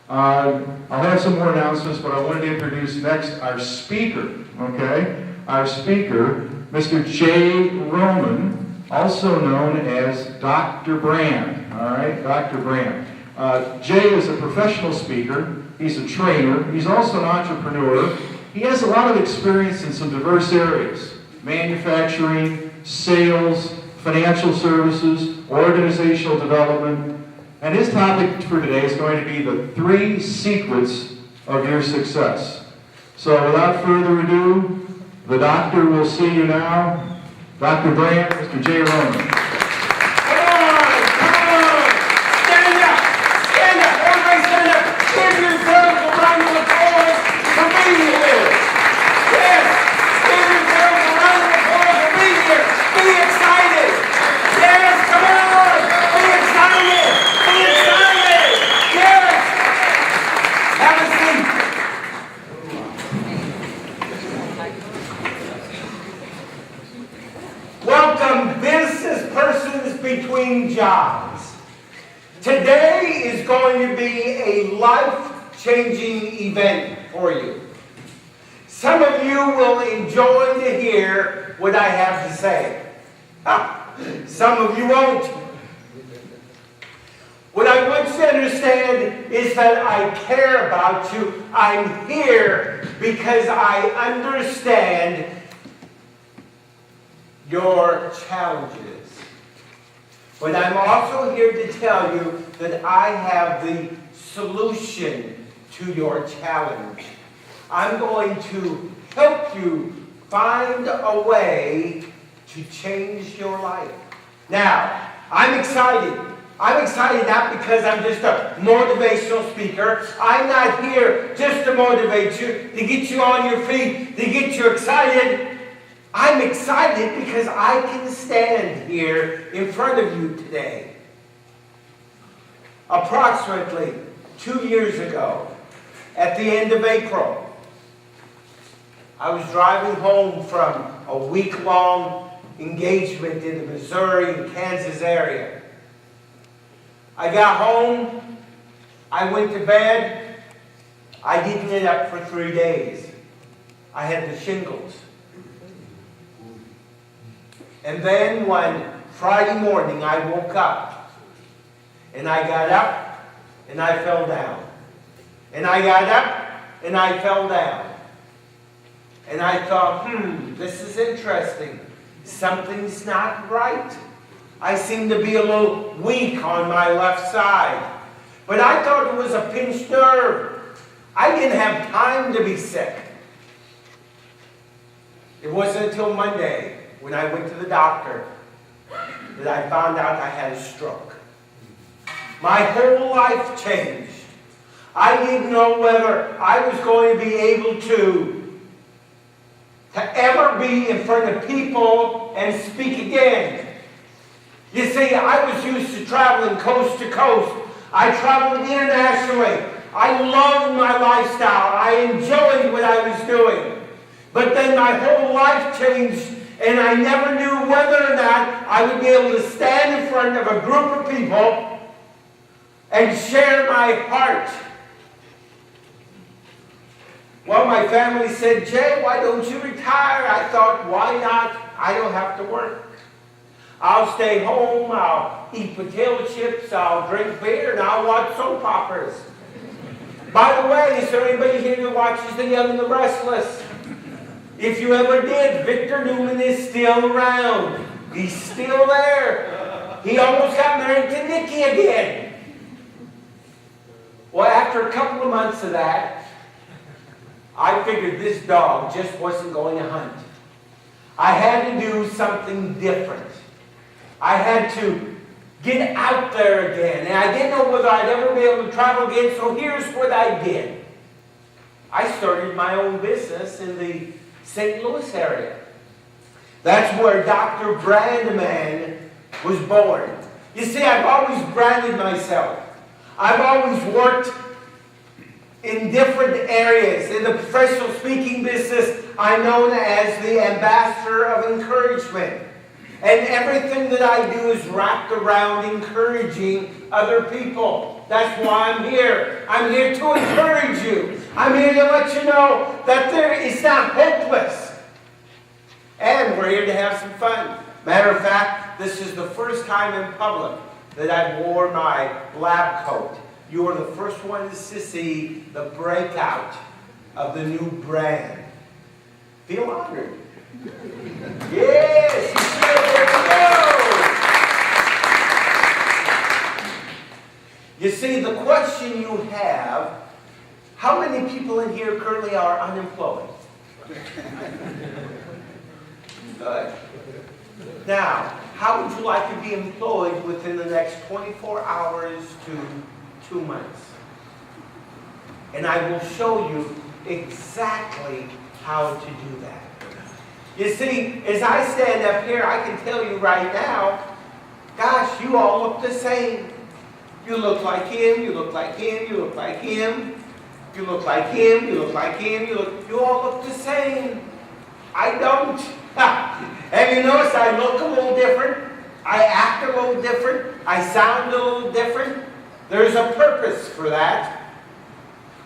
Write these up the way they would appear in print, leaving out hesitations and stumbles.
I'll have some more announcements, but I wanted to introduce next our speaker, okay? Our speaker, Mr. Jay Roman, also known as Dr. Brand, all right? Dr. Brand. Jay is a professional speaker. He's a trainer. He's also an entrepreneur. He has a lot of experience in some diverse areas: manufacturing, sales, financial services, organizational development. And his topic for today is going to be the 3 secrets of your success. So without further ado, the doctor will see you now. Dr. Brand, Mr. Jay Roman. Welcome, Businesspersons Between Jobs. Today is going to be a life-changing event for you. Some of you will enjoy to hear what I have to say. Some of you won't. What I want you to understand is that I care about you. I'm here because I understand your challenges. But I'm also here to tell you that I have the solution to your challenge. I'm going to help you find a way to change your life. Now, I'm excited. I'm excited not because I'm just a motivational speaker. I'm not here just to motivate you, to get you on your feet, to get you excited. I'm excited because I can stand here in front of you today. Approximately 2 years ago, at the end of April, I was driving home from a week-long engagement in the Missouri and Kansas area. I got home, I went to bed, I didn't get up for 3 days. I had the shingles. And then one Friday morning I woke up, and I got up, and I fell down. And I got up, and I fell down. And I thought, this is interesting. Something's not right. I seem to be a little weak on my left side. But I thought it was a pinched nerve. I didn't have time to be sick. It wasn't until Monday, when I went to the doctor, that I found out I had a stroke. My whole life changed. I didn't know whether I was going to be able to ever be in front of people and speak again. You see, I was used to traveling coast to coast. I traveled internationally. I loved my lifestyle. I enjoyed what I was doing. But then my whole life changed, and I never knew whether or not I would be able to stand in front of a group of people and share my heart. Well, my family said, Jay, why don't you retire? I thought, why not? I don't have to work. I'll stay home, I'll eat potato chips, I'll drink beer, and I'll watch soap operas. By the way, is there anybody here who watches The Young and the Restless? If you ever did, Victor Newman is still around. He's still there. He almost got married to Nikki again. Well, after a couple of months of that, I figured this dog just wasn't going to hunt. I had to do something different. I had to get out there again. And I didn't know whether I'd ever be able to travel again, so here's what I did. I started my own business in the St. Louis area. That's where Dr. Brandman was born. You see, I've always branded myself. I've always worked in different areas. In the professional speaking business, I'm known as the ambassador of encouragement. And everything that I do is wrapped around encouraging other people. That's why I'm here. I'm here to encourage you. I'm here to let you know that it's not hopeless. And we're here to have some fun. Matter of fact, this is the first time in public that I wore my lab coat. You are the first ones to see the breakout of the new brand. Feel honored. Yes, you should. There we go. You see, the question you have, how many people in here currently are unemployed? Good. Now, how would you like to be employed within the next 24 hours to 2 months? And I will show you exactly how to do that. You see, as I stand up here, I can tell you right now, gosh, you all look the same. You look like him, you look like him, you look like him, you look like him, you look like him, you all look the same. I don't. Have you noticed I look a little different? I act a little different? I sound a little different? There's a purpose for that.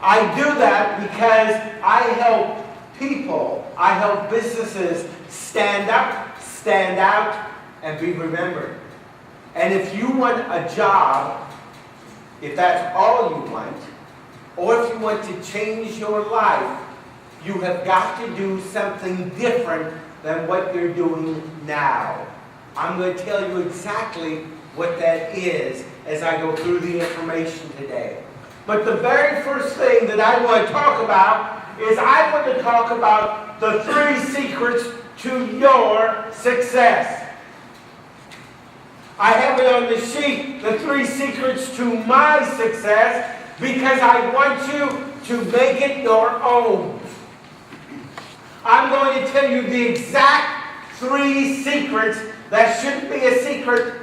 I do that because I help people, I help businesses stand up, stand out, and be remembered. And if you want a job, if that's all you want, or if you want to change your life, you have got to do something different than what you're doing now. I'm going to tell you exactly what that is as I go through the information today. But the very first thing that I want to talk about is I want to talk about the 3 secrets to your success. I have it on the sheet, the 3 secrets to my success, because I want you to make it your own. I'm going to tell you the exact 3 secrets that shouldn't be a secret.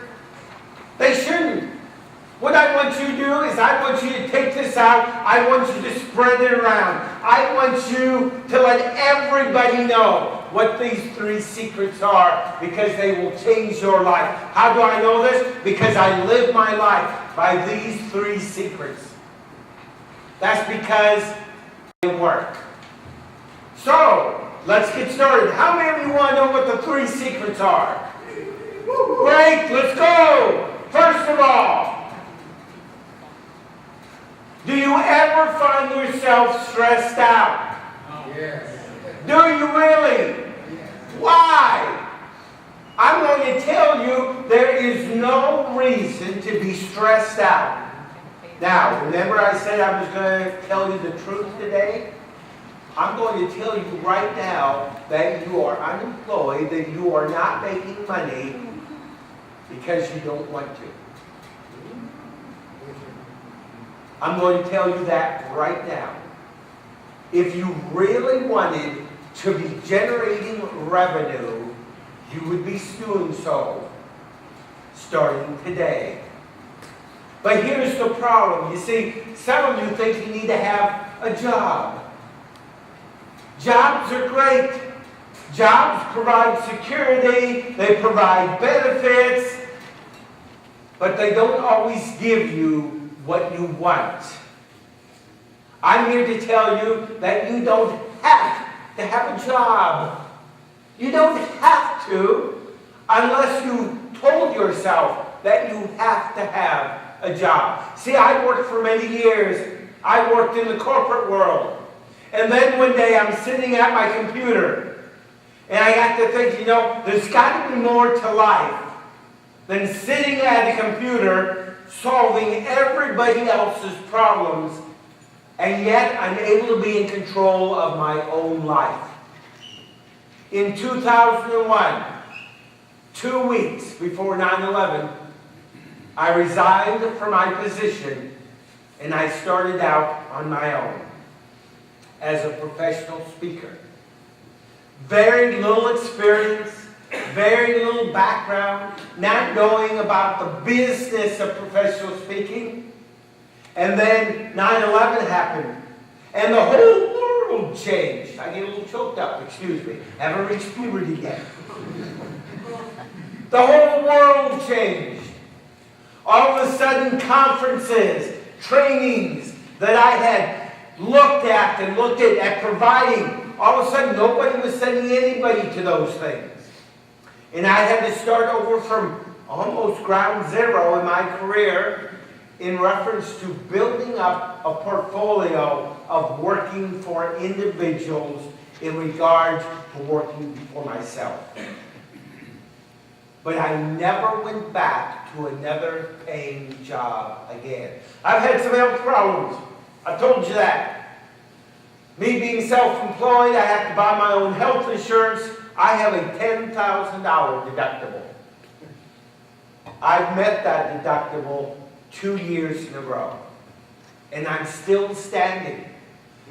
They shouldn't. What I want you to do is I want you to take this out. I want you to spread it around. I want you to let everybody know what these 3 secrets are, because they will change your life. How do I know this? Because I live my life by these 3 secrets. That's because they work. So, let's get started. How many of you want to know what the 3 secrets are? Great, let's go. First of all, do you ever find yourself stressed out? Yes. Do you really? Why? I'm going to tell you there is no reason to be stressed out. Now, remember I said I was going to tell you the truth today? I'm going to tell you right now that you are unemployed, that you are not making money because you don't want to. I'm going to tell you that right now. If you really wanted to be generating revenue, you would be doing so starting today. But here's the problem. You see, some of you think you need to have a job. Jobs are great. Jobs provide security, they provide benefits, but they don't always give you what you want. I'm here to tell you that you don't have to have a job. You don't have to unless you told yourself that you have to have a job. See, I worked for many years. I worked in the corporate world. And then one day I'm sitting at my computer and I got to think, you know, there's got to be more to life than sitting at a computer solving everybody else's problems, and yet I'm able to be in control of my own life. In 2001, 2 weeks before 9/11, I resigned from my position and I started out on my own as a professional speaker. Very little experience, very little background, not knowing about the business of professional speaking. And then 9/11 happened, and the whole world changed. I get a little choked up, excuse me. Haven't reached puberty yet. The whole world changed. All of a sudden, conferences, trainings that I had looked at providing, all of a sudden nobody was sending anybody to those things. And I had to start over from almost ground zero in my career in reference to building up a portfolio of working for individuals in regard to working for myself. But I never went back to another paying job again. I've had some health problems. I told you that. Me being self-employed, I have to buy my own health insurance. I have a $10,000 deductible. I've met that deductible 2 years in a row. And I'm still standing.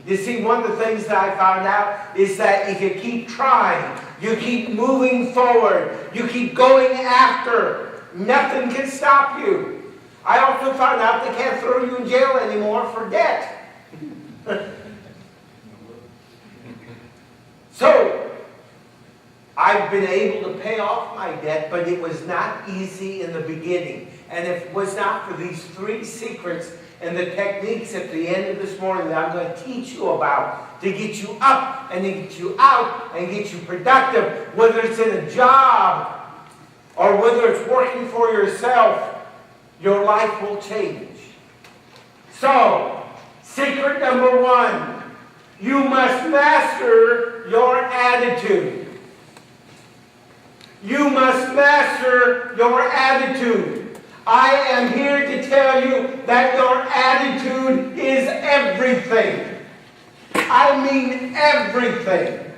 You see, one of the things that I found out is that if you keep trying, you keep moving forward, you keep going after, nothing can stop you. I also found out they can't throw you in jail anymore for debt. So, I've been able to pay off my debt, but it was not easy in the beginning. And if it was not for these 3 secrets and the techniques at the end of this morning that I'm going to teach you about to get you up and to get you out and get you productive, whether it's in a job or whether it's working for yourself, your life will change. So, secret number 1, you must master your attitude. You must master your attitude. I am here to tell you that your attitude is everything. I mean everything.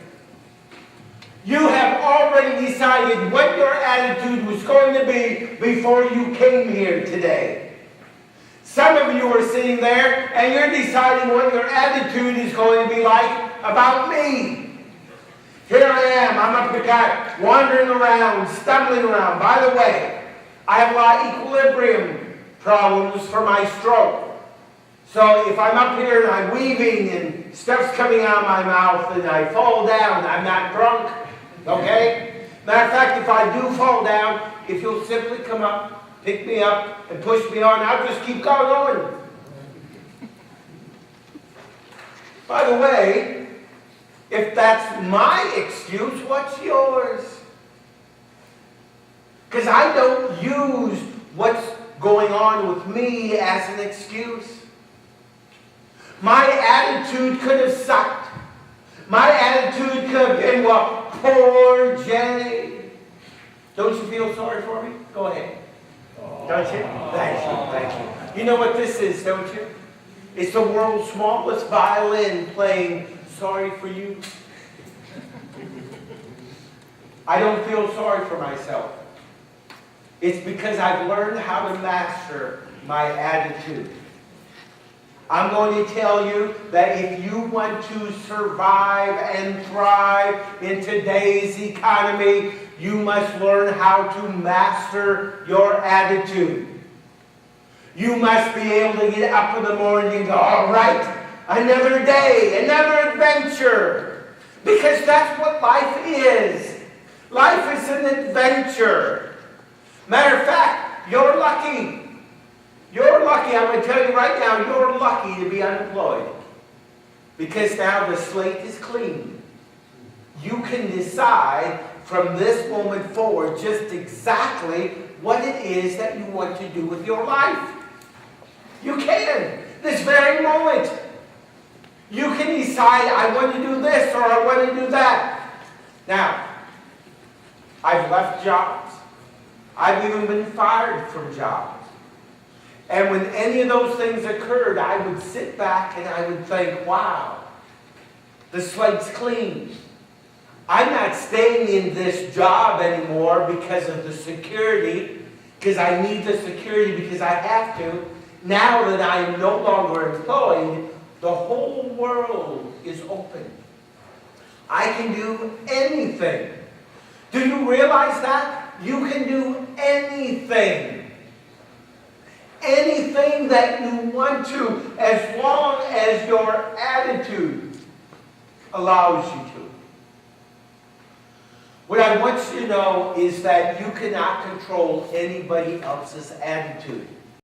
You have already decided what your attitude was going to be before you came here today. Some of you are sitting there and you're deciding what your attitude is going to be like about me. Here I am, I'm up the guy, wandering around, stumbling around. By the way, I have a lot of equilibrium problems for my stroke. So if I'm up here and I'm weaving and stuff's coming out of my mouth and I fall down, I'm not drunk, okay? Matter of fact, if I do fall down, if you'll simply come up, pick me up, and push me on, I'll just keep going. By the way, if that's my excuse, what's yours? Because I don't use what's going on with me as an excuse. My attitude could have sucked. My attitude could have been, well, poor Jay. Don't you feel sorry for me? Go ahead. Don't you? Thank you, thank you. You know what this is, don't you? It's the world's smallest violin playing Sorry for You. I don't feel sorry for myself. It's because I've learned how to master my attitude. I'm going to tell you that if you want to survive and thrive in today's economy, you must learn how to master your attitude. You must be able to get up in the morning and go, all right, another day, another adventure. Because that's what life is. Life is an adventure. Matter of fact, you're lucky. You're lucky, I'm going to tell you right now, you're lucky to be unemployed. Because now the slate is clean. You can decide from this moment forward just exactly what it is that you want to do with your life. You can. This very moment. You can decide, I want to do this or I want to do that. Now, I've left jobs. I've even been fired from jobs. And when any of those things occurred, I would sit back and I would think, wow, the slate's clean. I'm not staying in this job anymore because of the security, because I need the security because I have to. Now that I am no longer employed, the whole world is open. I can do anything. Do you realize that? You can do anything. Anything that you want to, as long as your attitude allows you to. What I want you to know is that you cannot control anybody else's attitude.